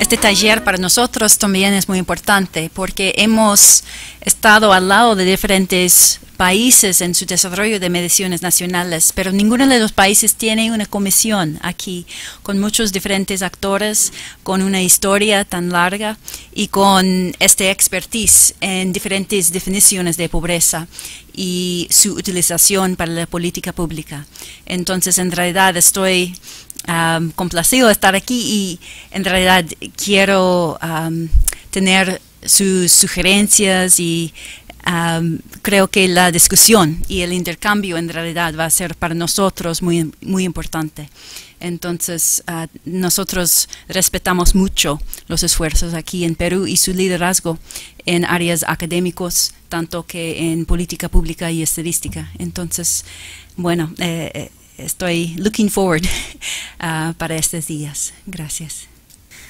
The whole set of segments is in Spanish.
Este taller para nosotros también es muy importante porque hemos estado al lado de diferentes países en su desarrollo de mediciones nacionales, pero ninguno de los países tiene una comisión aquí con muchos diferentes actores, con una historia tan larga y con este expertise en diferentes definiciones de pobreza y su utilización para la política pública. Entonces, en realidad estoy complacido de estar aquí y en realidad quiero tener sus sugerencias y creo que la discusión y el intercambio en realidad va a ser para nosotros muy, muy importante. Entonces, nosotros respetamos mucho los esfuerzos aquí en Perú y su liderazgo en áreas académicos, tanto que en política pública y estadística. Entonces, bueno, estoy looking forward para estos días. Gracias.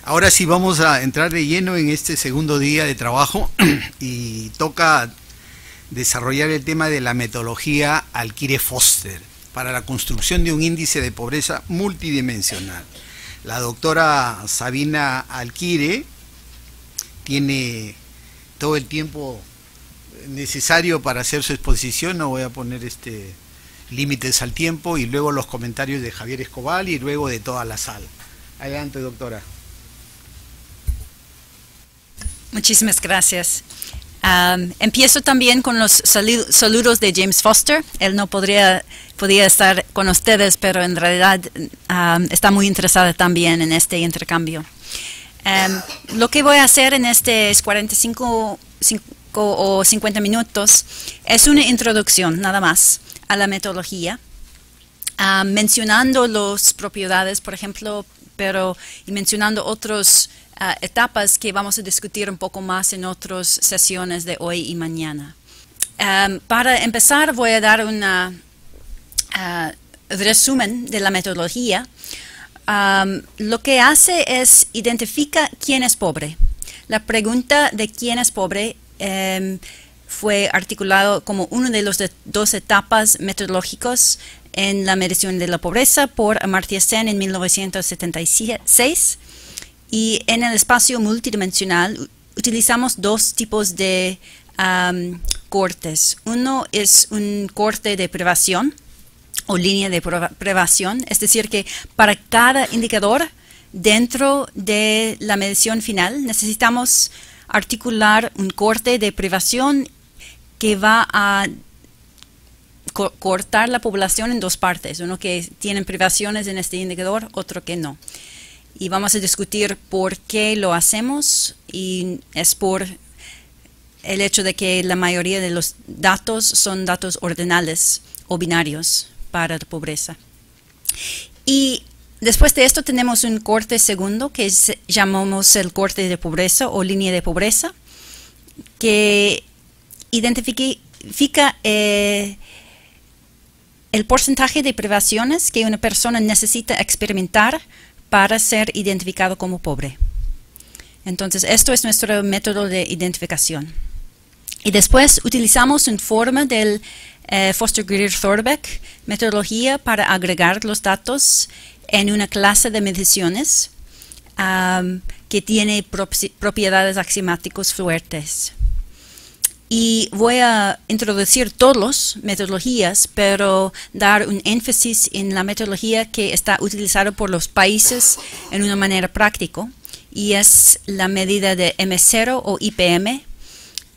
Ahora sí vamos a entrar de lleno en este segundo día de trabajo y toca desarrollar el tema de la metodología Alquire-Foster para la construcción de un índice de pobreza multidimensional. La doctora Sabina Alquire tiene todo el tiempo necesario para hacer su exposición. No voy a poner límites al tiempo, y luego los comentarios de Javier Escobar y luego de toda la sala. Adelante, doctora. Muchísimas gracias. Empiezo también con los saludos de James Foster. Él no podía estar con ustedes, pero en realidad está muy interesado también en este intercambio. Lo que voy a hacer en estos 45 o 50 minutos es una introducción nada más a la metodología, mencionando las propiedades, por ejemplo, y mencionando otras etapas que vamos a discutir un poco más en otras sesiones de hoy y mañana. Para empezar, voy a dar un resumen de la metodología. Lo que hace es identifica quién es pobre. La pregunta de quién es pobre fue articulado como una de las dos etapas metodológicas en la medición de la pobreza por Amartya Sen en 1976. Y en el espacio multidimensional utilizamos dos tipos de cortes. Uno es un corte de privación o línea de privación, es decir, que para cada indicador dentro de la medición final necesitamos articular un corte de privación que va a cortar la población en dos partes, uno que tiene privaciones en este indicador, otro que no. Y vamos a discutir por qué lo hacemos, y es por el hecho de que la mayoría de los datos son datos ordinales o binarios para la pobreza. Y después de esto tenemos un corte segundo que llamamos el corte de pobreza o línea de pobreza, que identifica el porcentaje de privaciones que una persona necesita experimentar para ser identificado como pobre. Entonces, esto es nuestro método de identificación. Y después utilizamos una forma del Foster-Greer-Thorbecke metodología para agregar los datos en una clase de mediciones que tiene propiedades axiomáticas fuertes. Y voy a introducir todas las metodologías, pero dar un énfasis en la metodología que está utilizada por los países en una manera práctica, y es la medida de M0 o IPM,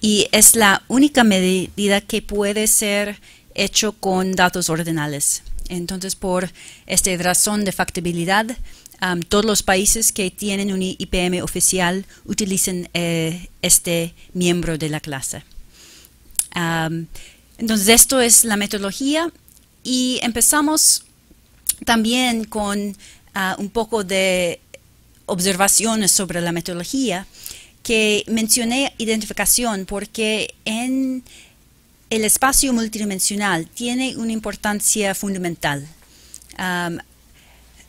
y es la única medida que puede ser hecho con datos ordinales. Entonces, por esta razón de factibilidad, todos los países que tienen un IPM oficial utilizan este miembro de la clase. Entonces, esto es la metodología, y empezamos también con un poco de observaciones sobre la metodología, que mencioné identificación porque en el espacio multidimensional tiene una importancia fundamental.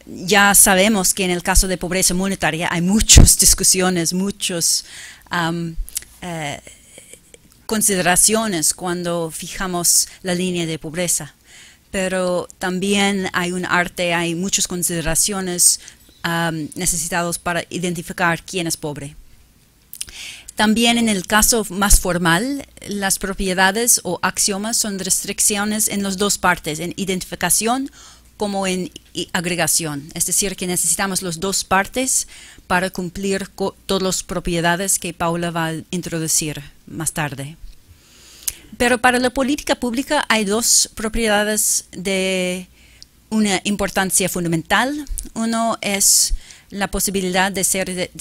Ya sabemos que en el caso de pobreza monetaria hay muchas discusiones, muchas consideraciones cuando fijamos la línea de pobreza, pero también hay un arte, hay muchas consideraciones necesitados para identificar quién es pobre. También en el caso más formal, las propiedades o axiomas son restricciones en las dos partes, en identificación como en agregación. Es decir, que necesitamos las dos partes para cumplir con todas las propiedades que Paula va a introducir más tarde. Pero para la política pública hay dos propiedades de una importancia fundamental. Uno es la posibilidad de ser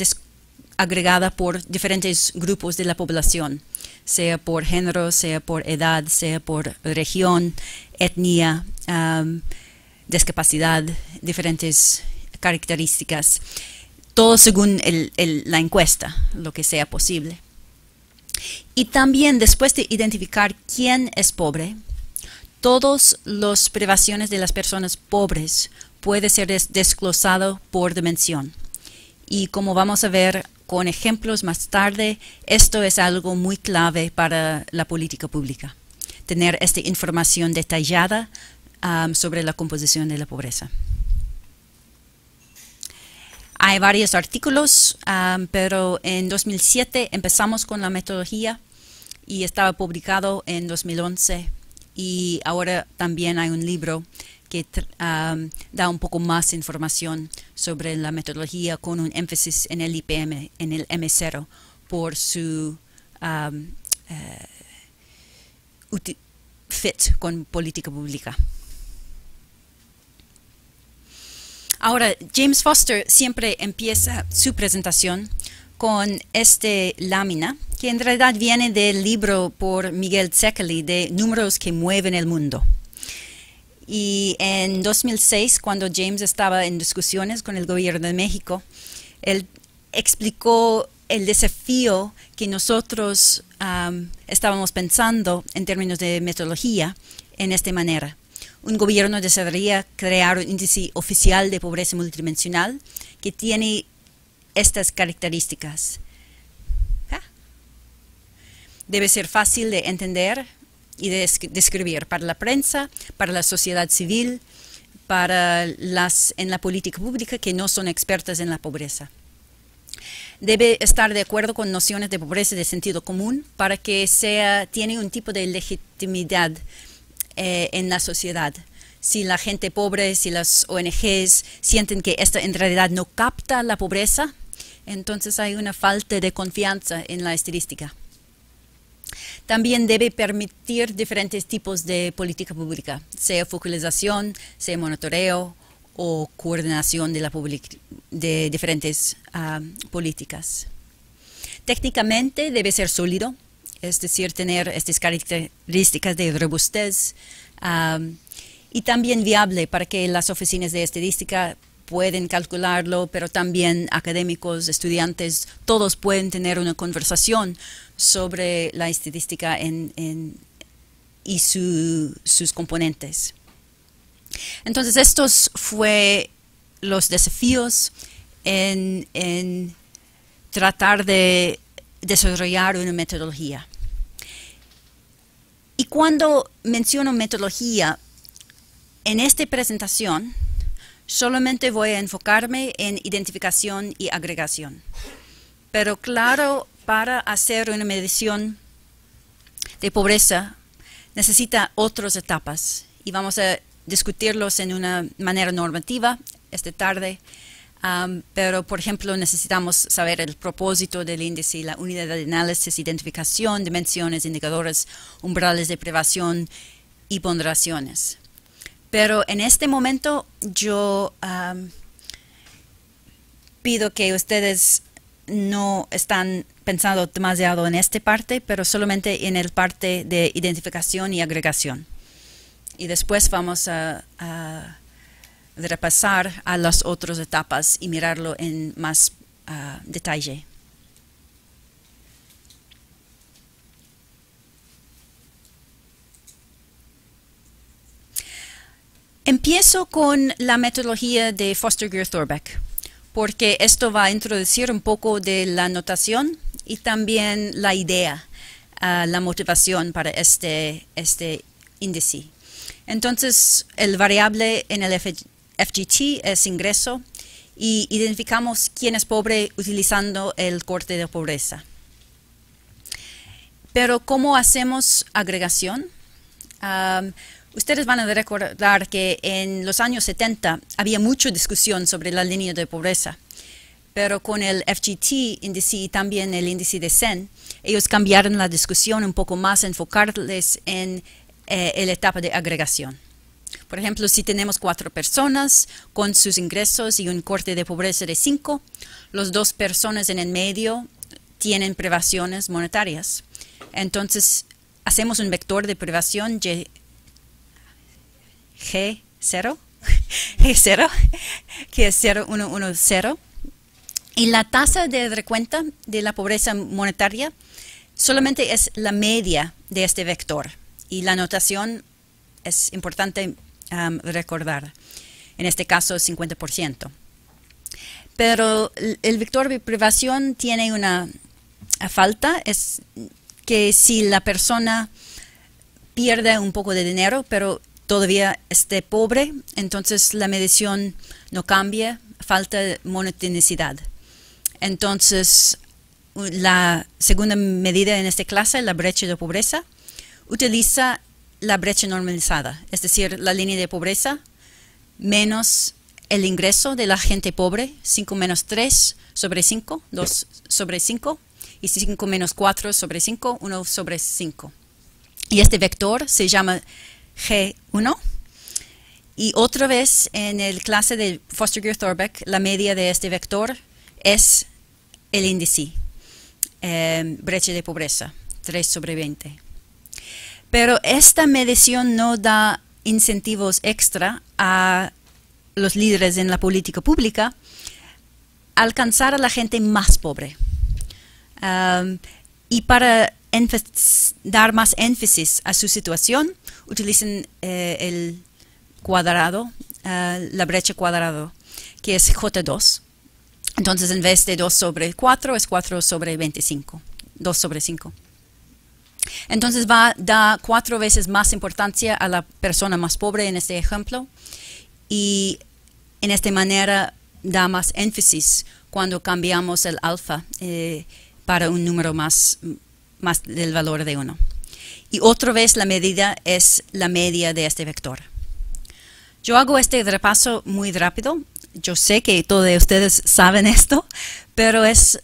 agregada por diferentes grupos de la población, sea por género, sea por edad, sea por región, etnia, discapacidad, diferentes características, todo según la encuesta, lo que sea posible. Y también después de identificar quién es pobre, todas las privaciones de las personas pobres pueden ser desglosado por dimensión. Y como vamos a ver con ejemplos más tarde, esto es algo muy clave para la política pública, tener esta información detallada sobre la composición de la pobreza. Hay varios artículos, pero en 2007 empezamos con la metodología y estaba publicado en 2011, y ahora también hay un libro que da un poco más información sobre la metodología con un énfasis en el IPM, en el M0, por su fit con política pública. Ahora, James Foster siempre empieza su presentación con esta lámina, que en realidad viene del libro por Miguel Tsekely de Números que mueven el mundo. Y en 2006, cuando James estaba en discusiones con el gobierno de México, él explicó el desafío que nosotros estábamos pensando en términos de metodología en esta manera. Un gobierno desearía crear un índice oficial de pobreza multidimensional que tiene estas características. Debe ser fácil de entender y de describir para la prensa, para la sociedad civil, para en la política pública que no son expertas en la pobreza. Debe estar de acuerdo con nociones de pobreza de sentido común para que tiene un tipo de legitimidad en la sociedad. Si la gente pobre, si las ONGs sienten que esta en realidad no capta la pobreza, entonces hay una falta de confianza en la estadística. También debe permitir diferentes tipos de política pública, sea focalización, sea monitoreo o coordinación de diferentes políticas. Técnicamente debe ser sólido, es decir, tener estas características de robustez y también viable para que las oficinas de estadística pueden calcularlo, pero también académicos, estudiantes, todos pueden tener una conversación sobre la estadística y sus componentes. Entonces, estos fueron los desafíos en tratar de desarrollar una metodología. Y cuando menciono metodología, en esta presentación, solamente voy a enfocarme en identificación y agregación. Pero claro, para hacer una medición de pobreza, necesita otras etapas. Y vamos a discutirlos en una manera normativa esta tarde. Pero, por ejemplo, necesitamos saber el propósito del índice, la unidad de análisis, identificación, dimensiones, indicadores, umbrales de privación y ponderaciones. Pero en este momento yo pido que ustedes no están pensando demasiado en esta parte, pero solamente en el parte de identificación y agregación. Y después vamos a repasar a las otras etapas y mirarlo en más detalle. Empiezo con la metodología de Foster-Geer-Thorbecke, porque esto va a introducir un poco de la notación y también la idea, la motivación para este índice. Entonces, el variable en el FGT es ingreso y identificamos quién es pobre utilizando el corte de pobreza. Pero ¿cómo hacemos agregación? Ustedes van a recordar que en los años 70 había mucha discusión sobre la línea de pobreza, pero con el FGT índice y también el índice de SEN, ellos cambiaron la discusión un poco más, enfocarles en la etapa de agregación. Por ejemplo, si tenemos 4 personas con sus ingresos y un corte de pobreza de 5, las 2 personas en el medio tienen privaciones monetarias. Entonces, hacemos un vector de privación G0, G0, que es 0, 1, 1, 0. Y la tasa de recuenta de la pobreza monetaria solamente es la media de este vector. Y la notación es importante recordar. En este caso, 50%. Pero el vector de privación tiene una falta, es que si la persona pierde un poco de dinero, pero todavía esté pobre, entonces la medición no cambia, falta monetaricidad. Entonces, la segunda medida en esta clase, la brecha de pobreza, utiliza la brecha normalizada, es decir, la línea de pobreza menos el ingreso de la gente pobre, 5 menos 3 sobre 5, 2 sobre 5, y 5 menos 4 sobre 5, 1 sobre 5. Y este vector se llama G1. Y otra vez en el clase de Foster-Thorbecke, la media de este vector es el índice, brecha de pobreza, 3 sobre 20. Pero esta medición no da incentivos extra a los líderes en la política pública a alcanzar a la gente más pobre. Y para dar más énfasis a su situación, utilizan el cuadrado, la brecha cuadrada, que es J2. Entonces, en vez de 2 sobre 4, es 4 sobre 25, 2 sobre 5. Entonces, da 4 veces más importancia a la persona más pobre en este ejemplo, y en esta manera da más énfasis cuando cambiamos el alfa para un número más del valor de 1. Y otra vez la medida es la media de este vector. Yo hago este repaso muy rápido. Yo sé que todos ustedes saben esto, pero es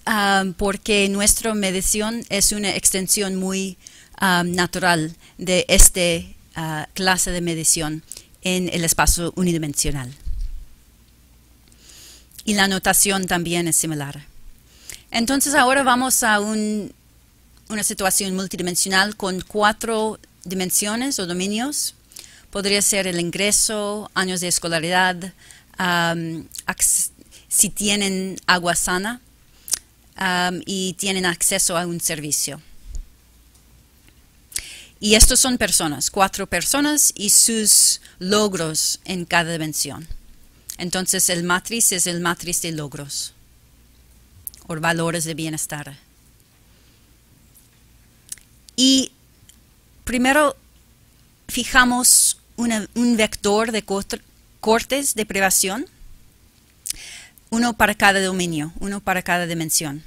porque nuestra medición es una extensión muy natural de esta clase de medición en el espacio unidimensional. Y la notación también es similar. Entonces ahora vamos a una situación multidimensional con 4 dimensiones o dominios. Podría ser el ingreso, años de escolaridad, si tienen agua sana y tienen acceso a un servicio. Y estos son personas, 4 personas y sus logros en cada dimensión. Entonces el matriz es el matriz de logros o valores de bienestar. Y primero fijamos un vector de cortes de privación, uno para cada dominio, uno para cada dimensión.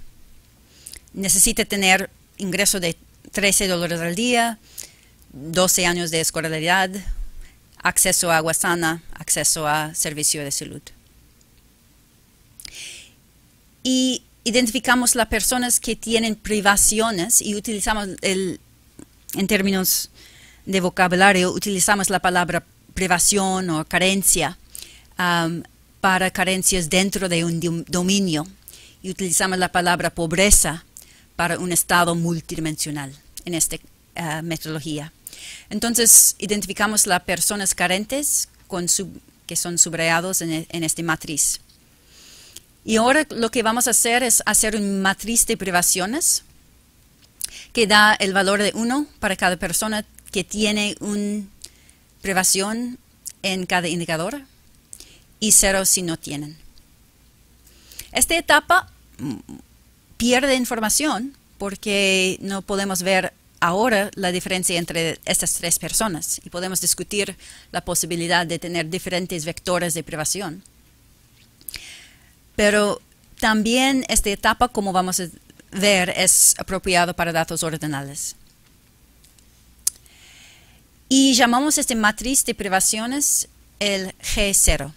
Necesita tener ingreso de $13 al día, 12 años de escolaridad, acceso a agua sana, acceso a servicio de salud. Y identificamos las personas que tienen privaciones y utilizamos en términos de vocabulario, utilizamos la palabra privación o carencia para carencias dentro de un dominio, y utilizamos la palabra pobreza para un estado multidimensional en esta metodología. Entonces, identificamos las personas carentes que son subrayados en esta matriz. Y ahora lo que vamos a hacer es hacer una matriz de privaciones que da el valor de 1 para cada persona que tiene una privación en cada indicador y 0 si no tienen. Esta etapa pierde información porque no podemos ver ahora la diferencia entre estas 3 personas y podemos discutir la posibilidad de tener diferentes vectores de privación. pero también esta etapa, como vamos a ver, es apropiado para datos ordinales. Y llamamos esta matriz de privaciones el G0.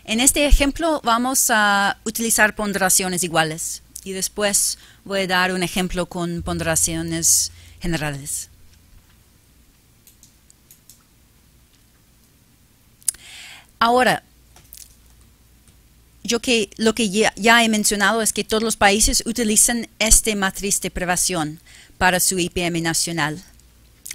En este ejemplo vamos a utilizar ponderaciones iguales y después voy a dar un ejemplo con ponderaciones generales. Ahora, lo que ya he mencionado es que todos los países utilizan esta matriz de privación para su IPM nacional,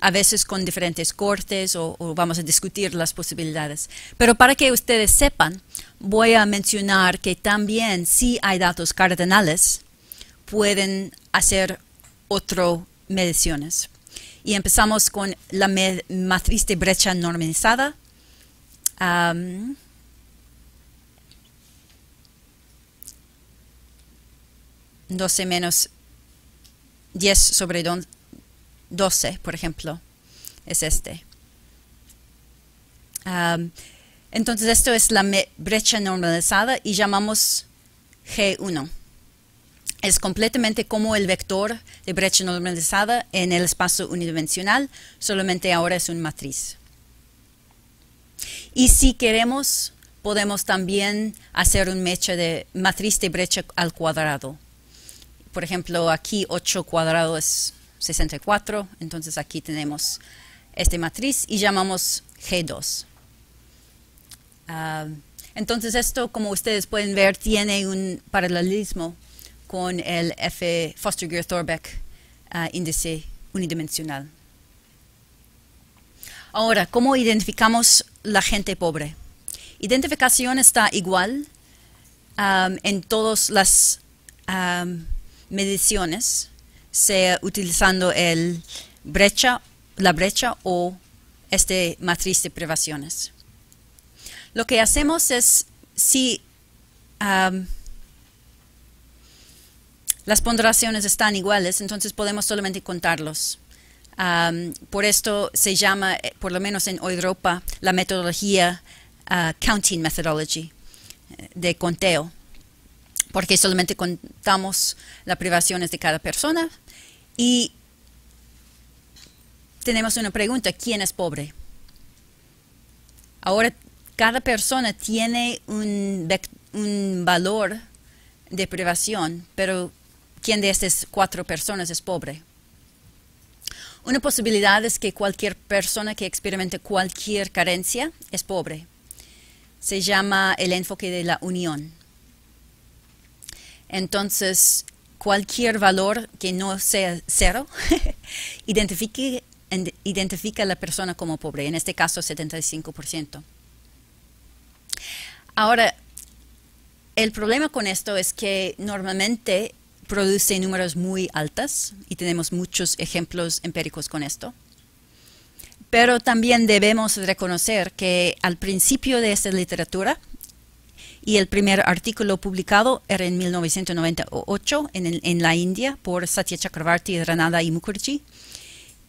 a veces con diferentes cortes o vamos a discutir las posibilidades. Pero para que ustedes sepan, voy a mencionar que también si hay datos cardinales, pueden hacer otras mediciones. Y empezamos con la matriz de brecha normalizada. 12 menos 10 sobre 12, por ejemplo, es este. Entonces, esto es la brecha normalizada y llamamos G1. Es completamente como el vector de brecha normalizada en el espacio unidimensional, solamente ahora es una matriz. Y si queremos, podemos también hacer una matriz de brecha al cuadrado. Por ejemplo, aquí 8 cuadrado es 64, entonces aquí tenemos esta matriz y llamamos G2. Entonces esto, como ustedes pueden ver, tiene un paralelismo con el F. Foster-Gear-Thorbecke índice unidimensional. Ahora, ¿cómo identificamos la gente pobre? Identificación está igual en todas las mediciones, sea utilizando la brecha o esta matriz de privaciones. Lo que hacemos es, si las ponderaciones están iguales, entonces podemos solamente contarlos. Por esto se llama, por lo menos en Europa, la metodología counting methodology, de conteo, porque solamente contamos las privaciones de cada persona y tenemos una pregunta: ¿quién es pobre? Ahora, cada persona tiene un valor de privación, pero ¿quién de estas 4 personas es pobre? Una posibilidad es que cualquier persona que experimente cualquier carencia es pobre. Se llama el enfoque de la unión. Entonces, cualquier valor que no sea 0 identifica a la persona como pobre, en este caso 75%. Ahora, el problema con esto es que normalmente produce números muy altos y tenemos muchos ejemplos empíricos con esto. Pero también debemos reconocer que al principio de esta literatura, y el primer artículo publicado era en 1998 en la India por Satya Chakravarty, Ranade y Mukherjee,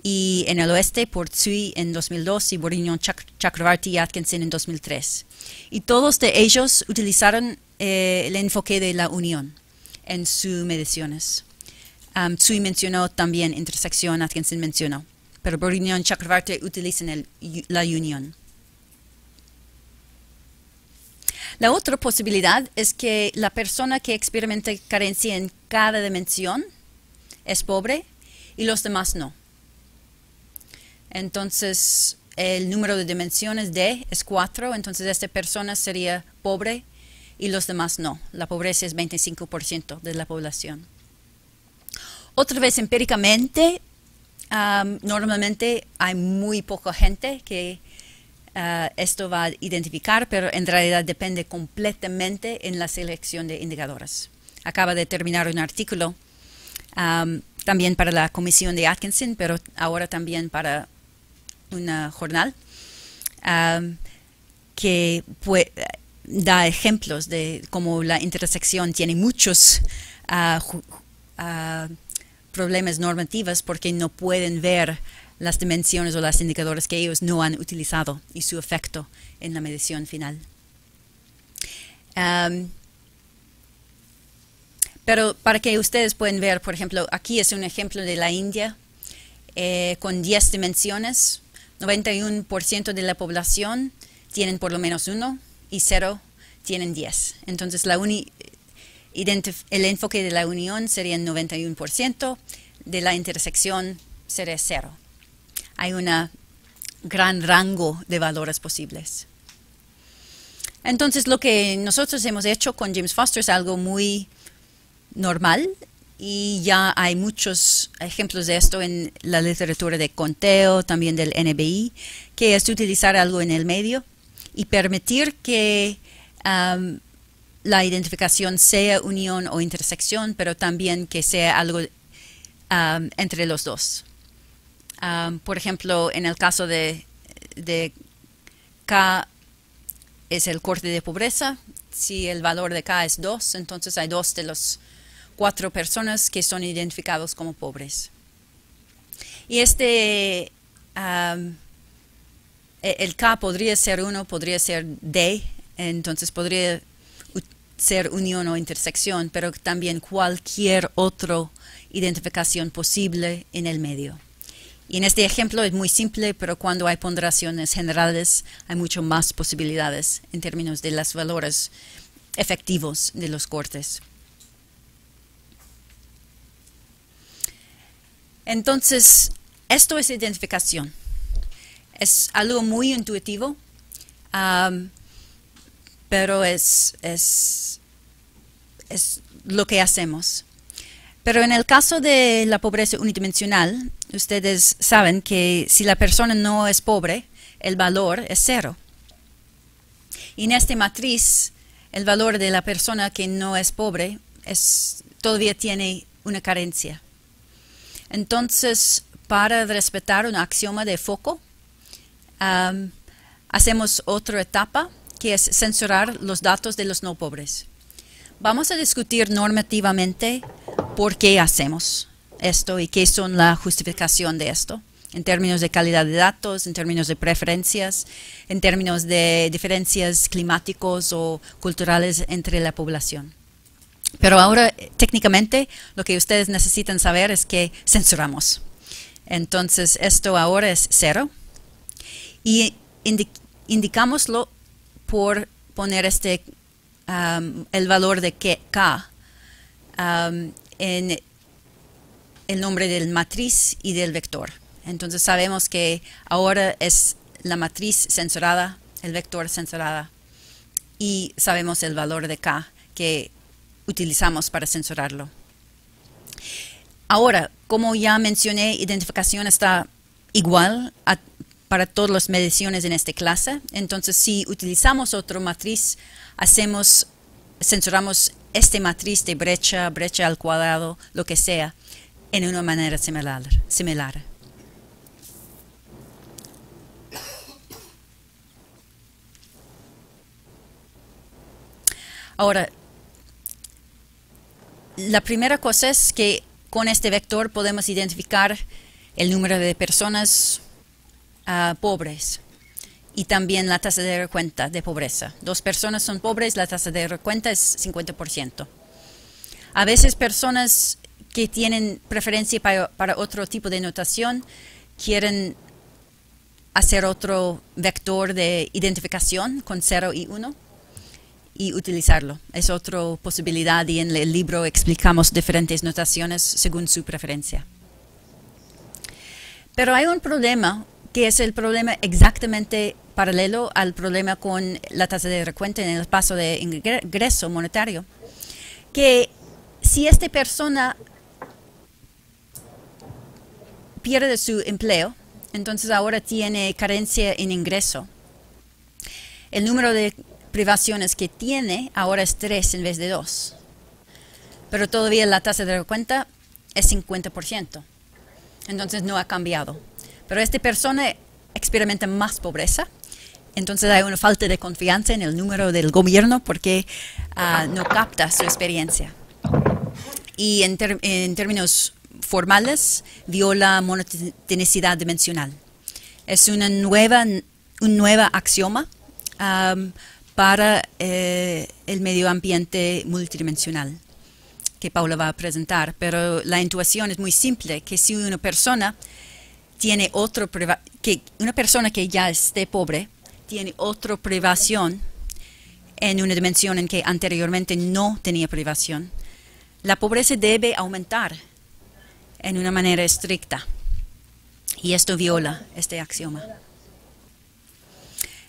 y en el oeste por Tsui en 2002 y Bourignon, Chakravarty y Atkinson en 2003. Y todos de ellos utilizaron el enfoque de la unión en sus mediciones. Tsui mencionó también intersección, Atkinson mencionó, pero Bourignon y Chakravarty utilizan la unión. La otra posibilidad es que la persona que experimenta carencia en cada dimensión es pobre y los demás no. Entonces, el número de dimensiones D es 4, entonces esta persona sería pobre y los demás no. La pobreza es 25% de la población. Otra vez, empíricamente, normalmente hay muy poca gente que esto va a identificar, pero en realidad depende completamente en la selección de indicadores. Acaba de terminar un artículo también para la comisión de Atkinson, pero ahora también para un jornal que da ejemplos de cómo la intersección tiene muchos problemas normativos porque no pueden ver las dimensiones o los indicadores que ellos no han utilizado y su efecto en la medición final. Um, pero para que ustedes puedan ver, por ejemplo, aquí es un ejemplo de la India con 10 dimensiones. 91% de la población tienen por lo menos uno y 0 tienen 10. Entonces el enfoque de la unión sería 91%, de la intersección sería 0. Hay un gran rango de valores posibles. Entonces lo que nosotros hemos hecho con James Foster es algo muy normal y ya hay muchos ejemplos de esto en la literatura de conteo, también del NBI, que es utilizar algo en el medio y permitir que la identificación sea unión o intersección, pero también que sea algo entre los dos. Por ejemplo, en el caso de K es el corte de pobreza. Si el valor de K es 2, entonces hay 2 de los 4 personas que son identificados como pobres. Y el K podría ser 1, podría ser D, entonces podría ser unión o intersección, pero también cualquier otra identificación posible en el medio. Y en este ejemplo es muy simple, pero cuando hay ponderaciones generales hay mucho más posibilidades en términos de los valores efectivos de los cortes. Entonces, esto es identificación. Es algo muy intuitivo, pero es lo que hacemos. Pero en el caso de la pobreza unidimensional, ustedes saben que si la persona no es pobre, el valor es 0. Y en esta matriz, el valor de la persona que no es pobre todavía tiene una carencia. Entonces, para respetar un axioma de foco, hacemos otra etapa, que es censurar los datos de los no pobres. Vamos a discutir normativamente por qué hacemos esto y qué son la justificación de esto, en términos de calidad de datos, en términos de preferencias, en términos de diferencias climáticos o culturales entre la población. Pero ahora, técnicamente, lo que ustedes necesitan saber es que censuramos. Entonces, esto ahora es 0. Y indicámoslo por poner el valor de K en el nombre del matriz y del vector. Entonces sabemos que ahora es la matriz censurada, el vector censurada, y sabemos el valor de K que utilizamos para censurarlo. Ahora, como ya mencioné, identificación está igual para todas las mediciones en esta clase. Entonces, si utilizamos otra matriz, censuramos esta matriz de brecha al cuadrado, lo que sea, en una manera similar. Ahora, la primera cosa es que con este vector podemos identificar el número de personas pobres y también la tasa de recuenta de pobreza. 2 personas son pobres, la tasa de recuenta es 50%. A veces personas que tienen preferencia para otro tipo de notación quieren hacer otro vector de identificación con 0 y 1 y utilizarlo. Es otra posibilidad y en el libro explicamos diferentes notaciones según su preferencia. Pero hay un problema que es el problema exactamente paralelo al problema con la tasa de recuento en el paso de ingreso monetario, que si esta persona pierde su empleo, entonces ahora tiene carencia en ingreso. El número de privaciones que tiene ahora es 3 en vez de 2. Pero todavía la tasa de recuenta es 50%. Entonces no ha cambiado. Pero esta persona experimenta más pobreza. Entonces hay una falta de confianza en el número del gobierno porque no capta su experiencia. Y en términos formales, viola monotonicidad dimensional. Es un nuevo axioma, para el medio ambiente multidimensional que Paula va a presentar, pero la intuición es muy simple, que si una persona tiene una persona que ya esté pobre tiene otra privación en una dimensión en que anteriormente no tenía privación, la pobreza debe aumentar en una manera estricta, y esto viola este axioma.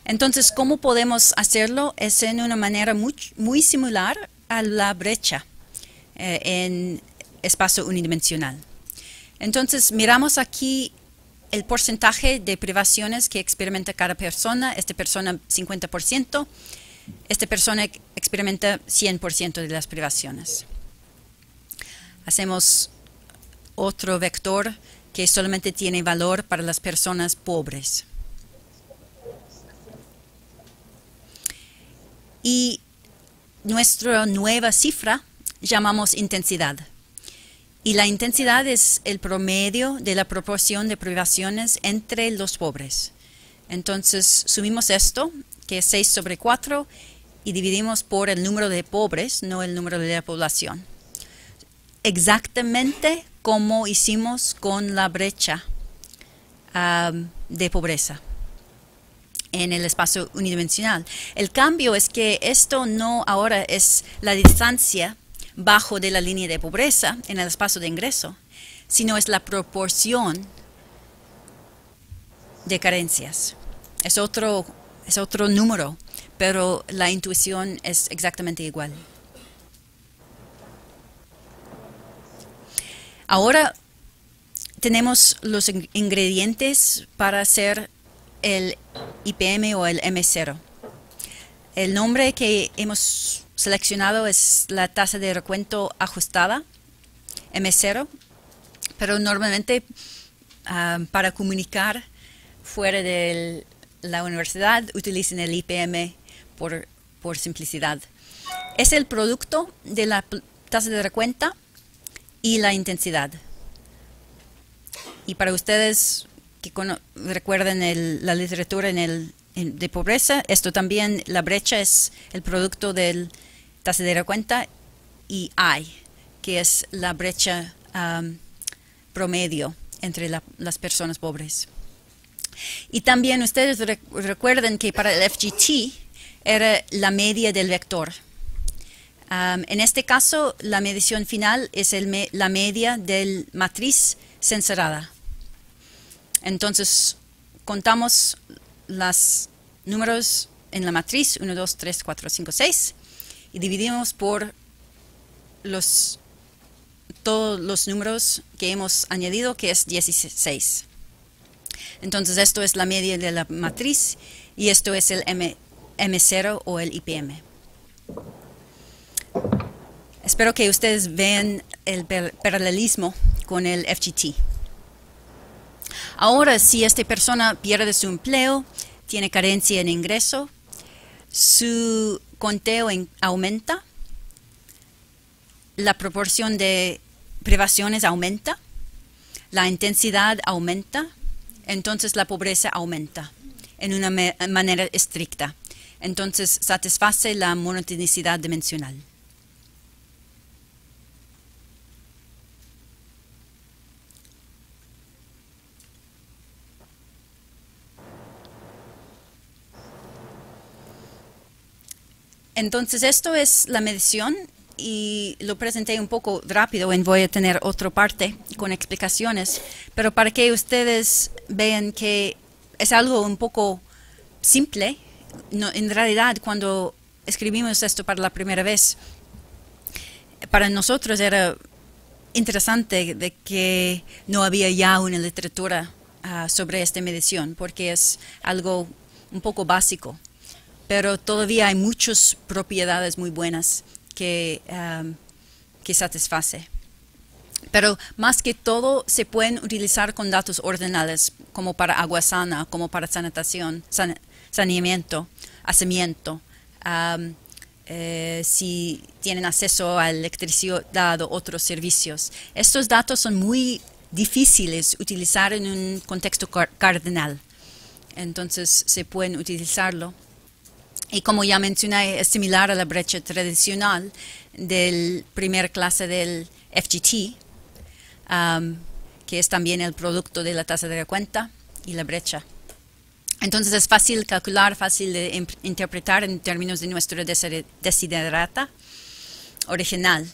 Entonces, ¿cómo podemos hacerlo? Es en una manera muy similar a la brecha en espacio unidimensional. Entonces, miramos aquí el porcentaje de privaciones que experimenta cada persona. Esta persona 50%, esta persona experimenta 100% de las privaciones. Hacemos otro vector que solamente tiene valor para las personas pobres. Y nuestra nueva cifra llamamos intensidad. Y la intensidad es el promedio de la proporción de privaciones entre los pobres. Entonces, sumimos esto, que es 6 sobre 4, y dividimos por el número de pobres, no el número de la población. Exactamente como hicimos con la brecha de pobreza en el espacio unidimensional. El cambio es que esto no ahora es la distancia bajo de la línea de pobreza en el espacio de ingreso, sino es la proporción de carencias. Es otro número, pero la intuición es exactamente igual. Ahora tenemos los ingredientes para hacer el IPM o el M0. El nombre que hemos seleccionado es la tasa de recuento ajustada, M0, pero normalmente para comunicar fuera de la universidad utilizan el IPM por simplicidad. Es el producto de la tasa de recuento y la intensidad. Y para ustedes que recuerden la literatura de pobreza, esto también, la brecha es el producto del tasa de recuento y I, que es la brecha promedio entre las personas pobres. Y también ustedes recuerden que para el FGT era la media del vector. En este caso, la medición final es la media del matriz censurada. Entonces, contamos los números en la matriz 1, 2, 3, 4, 5, 6 y dividimos por todos los números que hemos añadido, que es 16. Entonces, esto es la media de la matriz y esto es el M0 o el IPM. Espero que ustedes vean el paralelismo con el FGT. Ahora, si esta persona pierde su empleo, tiene carencia en ingreso, su conteo aumenta, la proporción de privaciones aumenta, la intensidad aumenta, entonces la pobreza aumenta en una manera estricta. Entonces satisface la monotonicidad dimensional. Entonces esto es la medición y lo presenté un poco rápido y voy a tener otra parte con explicaciones, pero para que ustedes vean que es algo un poco simple. No, en realidad, cuando escribimos esto para la primera vez, para nosotros era interesante de que no había ya una literatura sobre esta medición, porque es algo un poco básico. Pero todavía hay muchas propiedades muy buenas que satisface. Pero más que todo se pueden utilizar con datos ordinales, como para agua sana, como para saneamiento, hacimiento, si tienen acceso a electricidad o otros servicios. Estos datos son muy difíciles de utilizar en un contexto cardinal. Entonces se pueden utilizarlo Y como ya mencioné, es similar a la brecha tradicional del primer clase del FGT, que es también el producto de la tasa de recuenta y la brecha. Entonces es fácil calcular, fácil de interpretar en términos de nuestro desiderata original.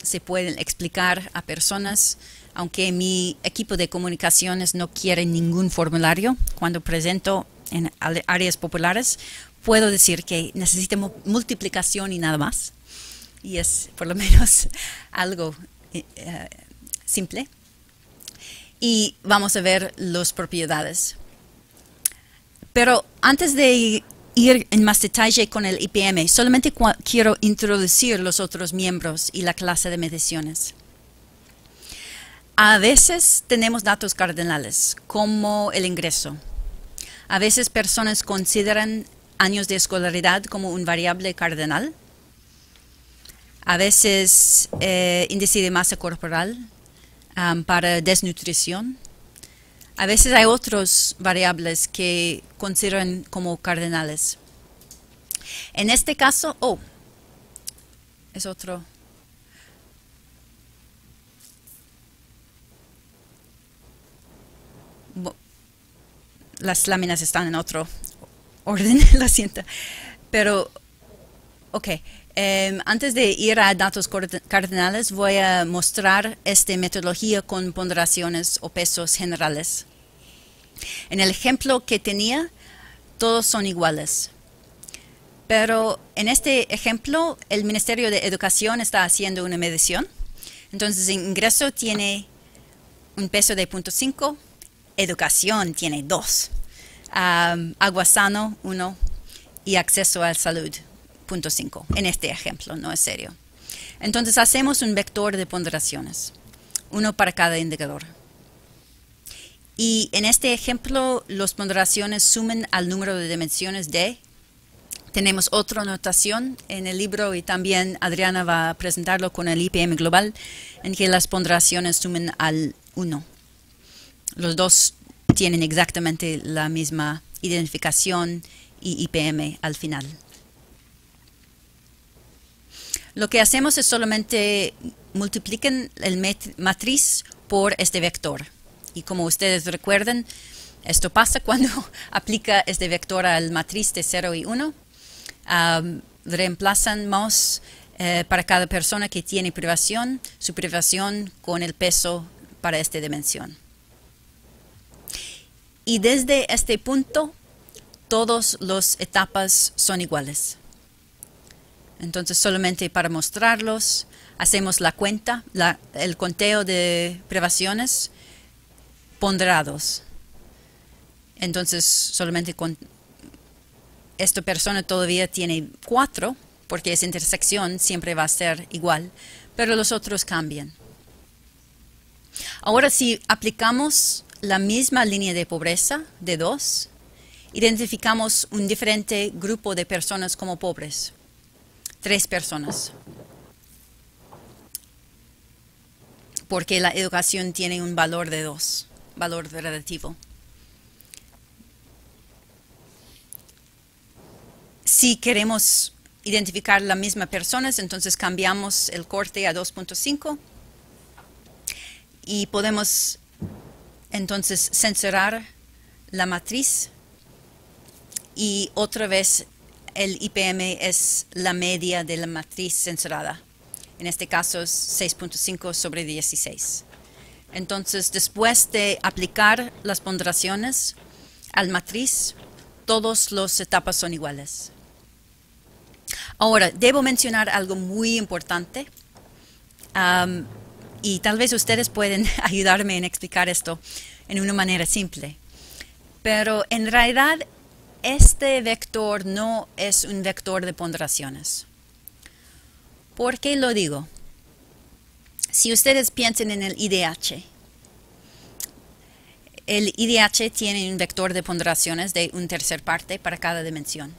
Se pueden explicar a personas, aunque mi equipo de comunicaciones no quiere ningún formulario. Cuando presento en áreas populares, puedo decir que necesitamos multiplicación y nada más. Y es por lo menos algo simple. Y vamos a ver las propiedades. Pero antes de ir en más detalle con el IPM, solamente quiero introducir los otros miembros y la clase de mediciones. A veces tenemos datos cardinales, como el ingreso. A veces personas consideran años de escolaridad como un variable cardinal. A veces índice de masa corporal para desnutrición. A veces hay otras variables que consideran como cardinales. En este caso, es otro. Las láminas están en otro orden, lo siento. Pero, antes de ir a datos cardinales, voy a mostrar esta metodología con ponderaciones o pesos generales. En el ejemplo que tenía, todos son iguales. Pero en este ejemplo, el Ministerio de Educación está haciendo una medición. Entonces, ingreso tiene un peso de 0.5, educación tiene 2, agua sano 1 y acceso a la salud 0.5. En este ejemplo, no es serio. Entonces, hacemos un vector de ponderaciones, uno para cada indicador. Y en este ejemplo, las ponderaciones suman al número de dimensiones de. Tenemos otra notación en el libro y también Adriana va a presentarlo con el IPM global, en que las ponderaciones suman al 1. Los dos tienen exactamente la misma identificación y IPM al final. Lo que hacemos es solamente multiplicar el matriz por este vector. Y como ustedes recuerdan, esto pasa cuando aplica este vector al matriz de 0 y 1. Reemplazamos para cada persona que tiene privación, su privación con el peso para esta dimensión. Y desde este punto, todas las etapas son iguales. Entonces, solamente para mostrarlos, hacemos la cuenta, el conteo de privaciones ponderados. Entonces, solamente con esta persona todavía tiene 4, porque esa intersección siempre va a ser igual, pero los otros cambian. Ahora, si aplicamos la misma línea de pobreza de 2, identificamos un diferente grupo de personas como pobres. 3 personas. Porque la educación tiene un valor de 2, valor relativo. Si queremos identificar las mismas personas, entonces cambiamos el corte a 2.5 y podemos entonces censurar la matriz y otra vez el IPM es la media de la matriz censurada. En este caso es 6.5 sobre 16. Entonces, después de aplicar las ponderaciones al matriz, todas las etapas son iguales. Ahora, debo mencionar algo muy importante y tal vez ustedes pueden ayudarme en explicar esto en una manera simple. Pero en realidad, este vector no es un vector de ponderaciones. ¿Por qué lo digo? Si ustedes piensan en el IDH tiene un vector de ponderaciones de una tercera parte para cada dimensión.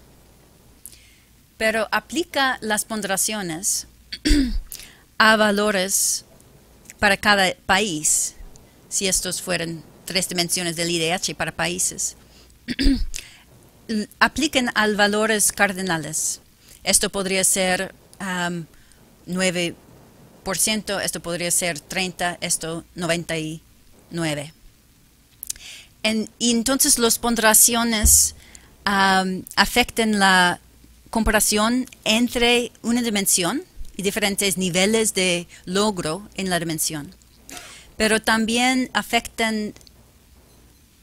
Pero aplica las ponderaciones a valores para cada país, si estos fueran 3 dimensiones del IDH para países. apliquen a valores cardinales. Esto podría ser 9%, esto podría ser 30%, esto 99%. Y entonces las ponderaciones afectan la comparación entre una dimensión y diferentes niveles de logro en la dimensión. Pero también afectan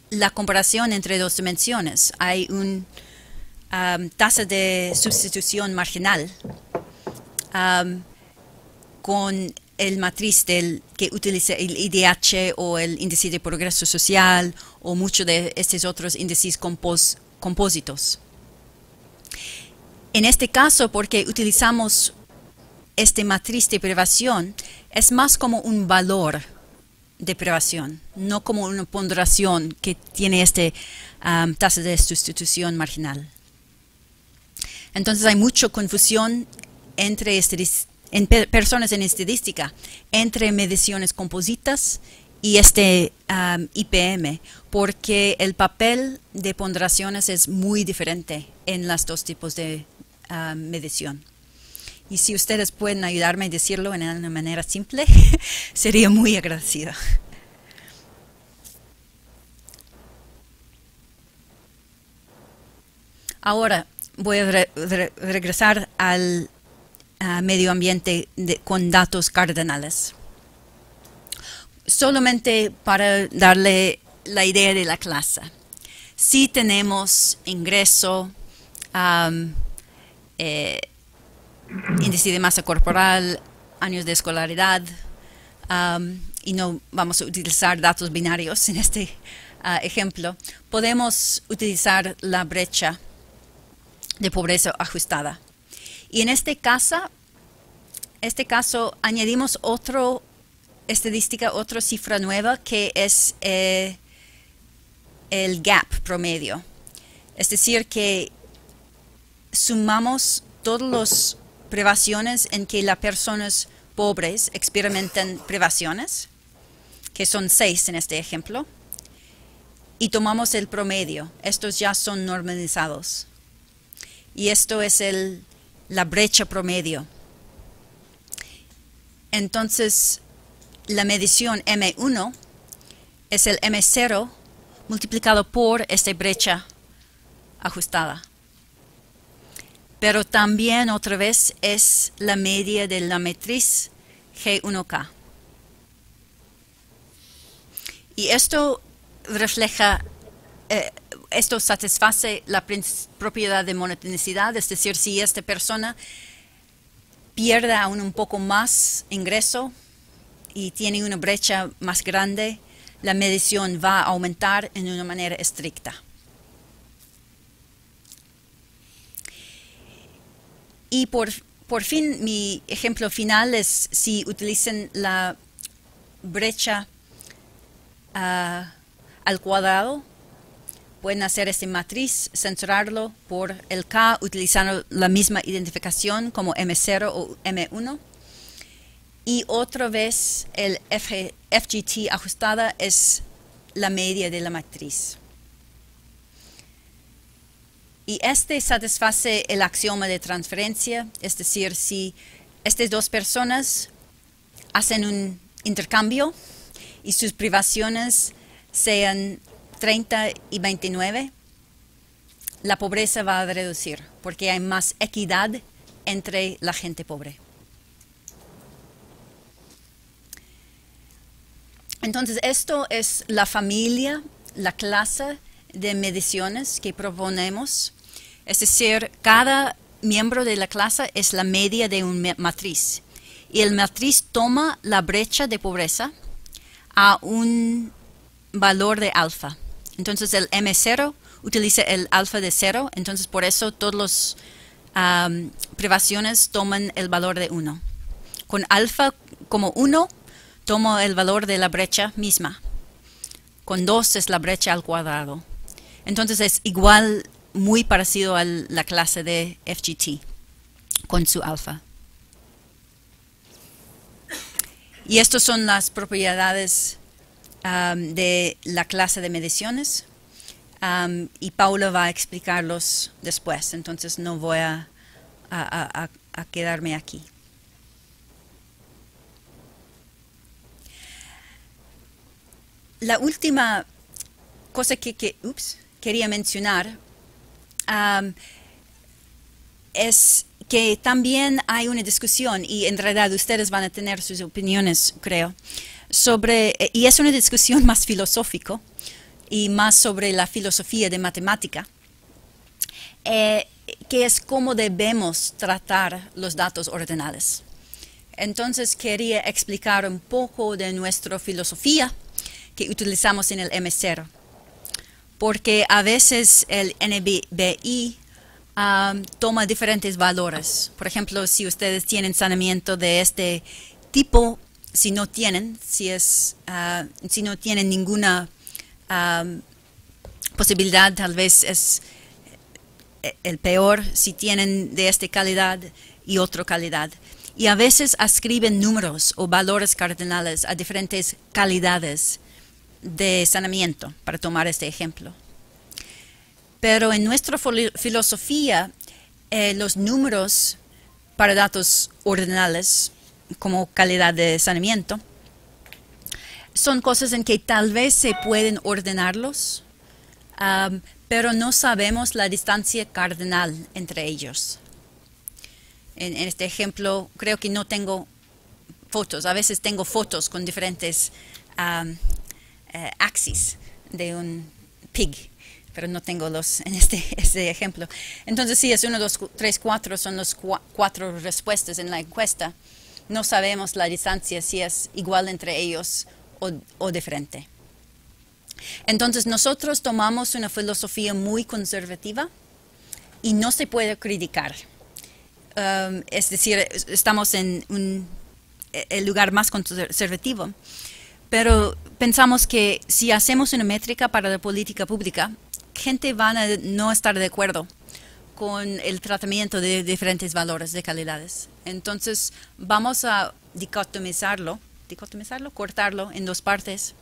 la comparación entre dos dimensiones. Hay una tasa de sustitución marginal con el matriz que utiliza el IDH o el índice de progreso social o muchos de estos otros índices compósitos. En este caso, porque utilizamos este matriz de privación, es más como un valor de privación, no como una ponderación que tiene esta tasa de sustitución marginal. Entonces hay mucha confusión entre personas en estadística entre mediciones compositas y este IPM, porque el papel de ponderaciones es muy diferente en los dos tipos de medición. Y si ustedes pueden ayudarme a decirlo en una manera simple, sería muy agradecida. Ahora voy a regresar al medio ambiente con datos cardinales. Solamente para darle la idea de la clase. Si tenemos ingreso, índice de masa corporal, años de escolaridad, y no vamos a utilizar datos binarios en este ejemplo, podemos utilizar la brecha de pobreza ajustada. Y en este caso añadimos otra estadística, otra cifra nueva que es el gap promedio. Es decir, que sumamos todas las privaciones en que las personas pobres experimentan privaciones, que son 6 en este ejemplo, y tomamos el promedio. Estos ya son normalizados. Y esto es la brecha promedio. Entonces, la medición M1 es el M0 multiplicado por esta brecha ajustada. Pero también otra vez es la media de la matriz G1K. Y esto refleja, esto satisface la propiedad de monotonicidad, es decir, si esta persona pierde aún un poco más ingreso y tiene una brecha más grande, la medición va a aumentar en una manera estricta. Y por fin, mi ejemplo final es si utilizan la brecha al cuadrado, pueden hacer esta matriz, censurarlo por el K utilizando la misma identificación como M0 o M1. Y otra vez el FGT ajustada es la media de la matriz. Y este satisface el axioma de transferencia, es decir, si estas dos personas hacen un intercambio y sus privaciones sean 30 y 29, la pobreza va a reducir porque hay más equidad entre la gente pobre. Entonces, esto es la familia, la clase de mediciones que proponemos. Es decir, cada miembro de la clase es la media de una matriz. Y el matriz toma la brecha de pobreza a un valor de alfa. Entonces, el M0 utiliza el alfa de 0. Entonces, por eso todas las privaciones toman el valor de 1. Con alfa como 1, tomo el valor de la brecha misma. Con 2 es la brecha al cuadrado. Entonces, es igual, muy parecido a la clase de FGT con su alfa. Y estas son las propiedades de la clase de mediciones. y Paula va a explicarlos después, entonces no voy a quedarme aquí. La última cosa que quería mencionar es que también hay una discusión, y en realidad ustedes van a tener sus opiniones, creo, y es una discusión más filosófica y más sobre la filosofía de matemática, que es cómo debemos tratar los datos ordinales. Entonces quería explicar un poco de nuestra filosofía que utilizamos en el M0, porque a veces el NBI toma diferentes valores. Por ejemplo, si ustedes tienen saneamiento de este tipo, si no tienen ninguna posibilidad, tal vez es el peor. Si tienen de esta calidad y otra calidad. Y a veces escriben números o valores cardinales a diferentes calidades de saneamiento, para tomar este ejemplo. Pero en nuestra filosofía, los números para datos ordinales, como calidad de saneamiento, son cosas en que tal vez se pueden ordenarlos, pero no sabemos la distancia cardinal entre ellos. En este ejemplo, creo que no tengo fotos. A veces tengo fotos con diferentes axis de un pig, pero no tengo los en este ejemplo. Entonces, si es 1, 2, 3, 4, son las 4 respuestas en la encuesta. No sabemos la distancia, si es igual entre ellos o diferente. Entonces, nosotros tomamos una filosofía muy conservativa y no se puede criticar. Es decir, estamos en el lugar más conservativo, pero pensamos que si hacemos una métrica para la política pública, gente van a no estar de acuerdo con el tratamiento de diferentes valores de calidades. Entonces vamos a cortarlo en 2 partes,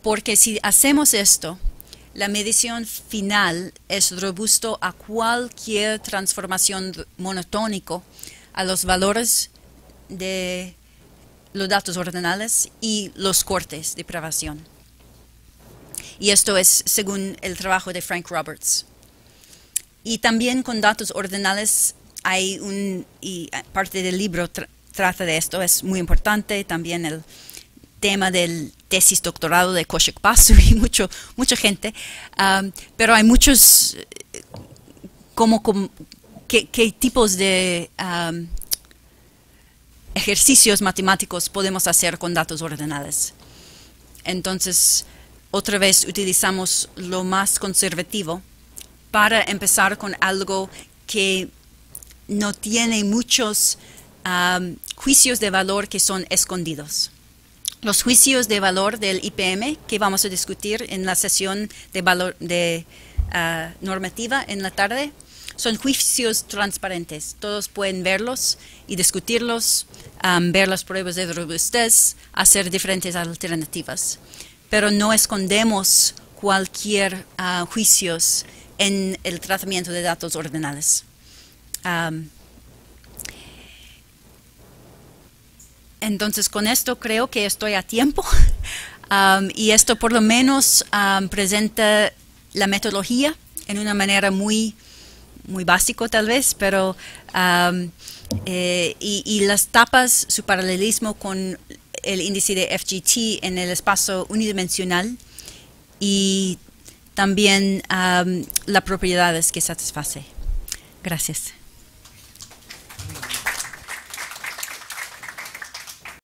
porque si hacemos esto, la medición final es robusto a cualquier transformación monotónico a los valores de los datos ordinales y los cortes de privación. Y esto es según el trabajo de Frank Roberts. Y también con datos ordinales hay y parte del libro trata de esto, es muy importante, también el tema del tesis doctorado de Kaushik Basu y mucha gente, pero hay muchos, qué tipos de ejercicios matemáticos podemos hacer con datos ordinales. Entonces, otra vez utilizamos lo más conservativo para empezar con algo que no tiene muchos juicios de valor que son escondidos. Los juicios de valor del IPM que vamos a discutir en la sesión de normativa en la tarde son juicios transparentes. Todos pueden verlos y discutirlos, ver las pruebas de robustez, hacer diferentes alternativas. Pero no escondemos cualquier juicios en el tratamiento de datos ordinales. Entonces, con esto creo que estoy a tiempo y esto por lo menos presenta la metodología en una manera muy básico tal vez, pero y las tapas, su paralelismo con el índice de FGT en el espacio unidimensional y también las propiedades que satisface. Gracias.